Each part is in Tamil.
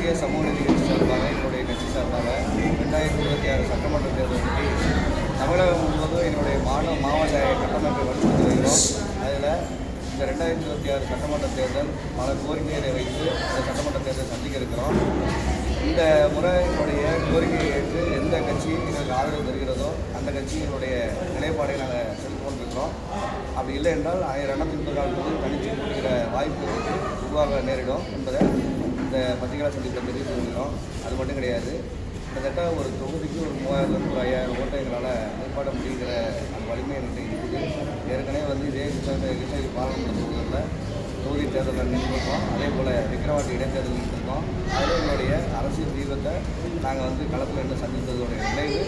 தேசிய சமூக நீதி கட்சி சார்பாக என்னுடைய கட்சி சார்பாக 2026 சட்டமன்ற தேர்தலுக்கு தமிழகம் முழுவதும் என்னுடைய மாவட்ட கட்டமைப்பை வலியுறுத்தி வருகிறோம். அதில் இந்த 2026 சட்டமன்ற தேர்தல் பல கோரிக்கைகளை வைத்து இந்த சட்டமன்ற தேர்தல் சந்திக்க இருக்கிறோம். இந்த முறை என்னுடைய கோரிக்கையை ஏற்று எந்த கட்சி எங்களுக்கு ஆதரவு தருகிறதோ அந்த கட்சியினுடைய நிலைப்பாடை நாங்கள் செலுத்திக் கொண்டிருக்கிறோம். அப்படி இல்லை என்றால் ரணத்தின் காலத்தில் தனித்து போடுகிற வாய்ப்பு உருவாக நேரிடும் என்பதை இந்த பத்திரிகை சந்திப்பில் தெரிவித்து கொள்கிறோம். அது மட்டும் கிடையாது, கிட்டத்தட்ட ஒரு தொகுதிக்கு ஒரு 3000 ஒரு 5000 ஓட்டை எங்களால் ஏற்பாடு முடிகிற அந்த வலிமை என்கிட்ட இருக்குது. ஏற்கனவே இதே கிருஷ்ணகிரி பாராளுமன்ற தொகுதியில் தொகுதி தேர்தலில் நின்றுருக்கோம். அதே போல் விக்கிரவாண்டி இடைத்தேர்தல் நின்றுருக்கோம். அதில் எங்களுடைய அரசியல் தீவிரத்தை நாங்கள் களத்தில் இருந்து சந்தித்ததோடைய விளைவு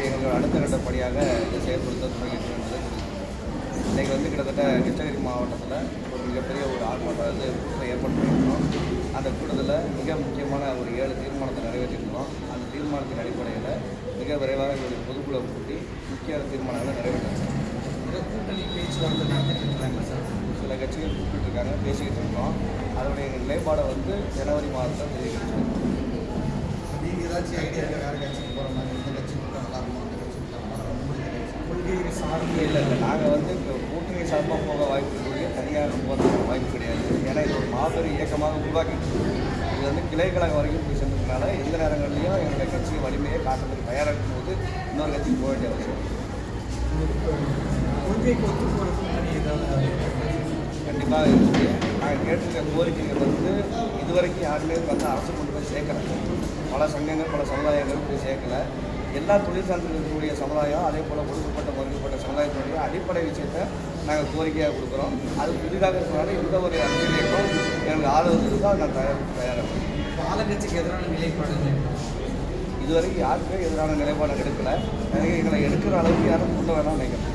எங்களோட அடுத்த கட்ட படியாக இதை செயல்படுத்த தொடங்கியிருக்கிறோம் என்பதை தெரிவிக்கிறோம். இன்றைக்கி கிட்டத்தட்ட கிருஷ்ணகிரி மாவட்டத்தில் ஒரு மிகப்பெரிய ஒரு ஆர்ப்பாட்டத்தை கூட்டத்தை ஏற்பாடு பண்ணியிருக்கிறோம். அந்த கூட்டத்தில் மிக முக்கியமான ஒரு 7 தீர்மானத்தை நிறைவேற்றிருக்கிறோம். அந்த தீர்மானத்தின் அடிப்படையில் மிக விரைவாக எங்களுடைய பொதுக்குழு கூட்டி முக்கிய தீர்மானங்களை நிறைவேற்றிருக்கிறோம். இந்த கூட்டணி பேச்சுவார்த்தை நடத்திட்டு இருக்கிறாங்க சார். சில கட்சிகள் கூப்பிட்டுருக்காங்க, பேசிக்கிட்டு இருக்கோம். அதனுடைய நிலைப்பாடை ஜனவரி மாதத்தில் தெரிவிக்கிறோம். நீங்கள் ஏதாச்சும் ஐடியா வேறு கட்சிக்கு போகிற மாதிரி இந்த கட்சி கூட்டம் நல்லா இருக்கும், அந்த கட்சி கொள்கை சார்ந்து இல்லை நாங்கள் இப்போ கூட்டணி சார்பாக போக வாய்ப்பு இருக்குது, தனியாக போகிறதுக்கு வாய்ப்பு கிடையாது. ஏன்னா இது ஒரு மாபெரும் இயக்கமாக உருவாக்கிட்டு இருக்குது. இது கிளை கழகம் வரைக்கும் போய் சென்றதுனால எந்த நேரங்கள்லையும் எங்களுடைய கட்சி வலிமையை காட்டுறதுக்கு தயாராக இருக்கும்போது இன்னொரு கட்சிக்கு போக வேண்டிய அவசியம். கொள்கைக்கு ஒத்து போகிற கூட்டணி ஏதாவது கண்டிப்பாக இருக்குது. நாங்கள் கேட்டிருக்க கோரிக்கைகள் இதுவரைக்கும் யாருமே அரசு கொண்டு போய் சேர்க்கலை. பல சங்கங்கள் பல சமுதாயங்கள் போய் சேர்க்கலை. எல்லா தொழில் சார்ந்து இருக்கக்கூடிய சமுதாயம், அதே போல் ஒடுக்கப்பட்ட மறுக்கப்பட்ட சமுதாயத்தினுடைய அடிப்படை விஷயத்தை நாங்கள் கோரிக்கையாக கொடுக்குறோம். அது புதிதாக இருக்கிறனால எந்த ஒரு அரசியல் இயக்கம் எங்களுக்கு ஆதரவு இருக்கோ நான் தயாராக ஆளுங்கட்சிக்கு எதிரான நிலைப்பாடு இதுவரைக்கும் யாருக்கும் எதிரான நிலைப்பாடு எடுக்கலை. எங்களை எடுக்கிற அளவுக்கு யாரும் கொண்டு வேணாம் நினைக்கிறேன்.